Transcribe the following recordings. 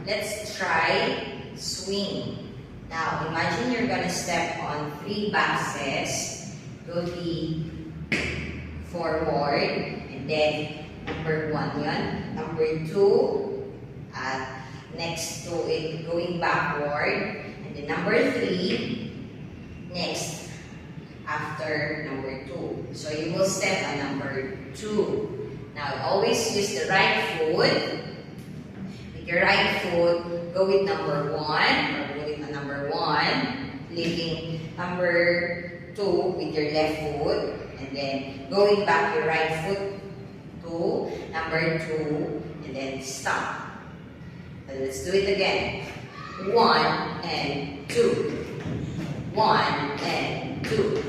let's try swing. Now, imagine you're gonna step on 3 boxes. Go the forward, and then number 1 yun. Number 2, next to it, going backward. And then number 3, next after number 2. So you will step on number 2. Now, always use the right foot. With your right foot, go with number 1, or go with number 1, leaving number 2 with your left foot, and then going back your right foot to number 2, and then stop. So let's do it again. 1 and 2. 1 and 2.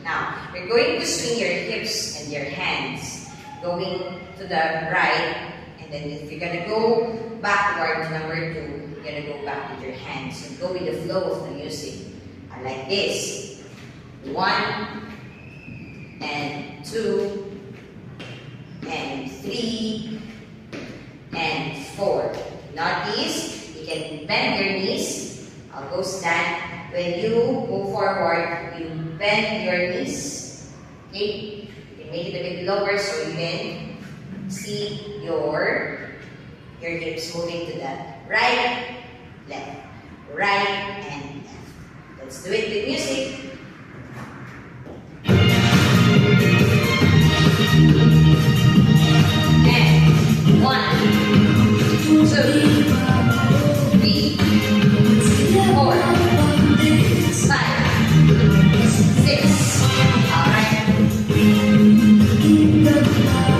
Now, you're going to swing your hips and your hands, going to the right, and then if you're gonna go backward to number 2, you're gonna go back with your hands and go with the flow of the music. Like this. 1 and 2 and 3 and 4. Notice, you can bend your knees. I'll go stand. When you go forward, you bend your knees. Okay? You can make it a bit lower so you can see your hips moving to the right, left, right, and left. Let's do it with music.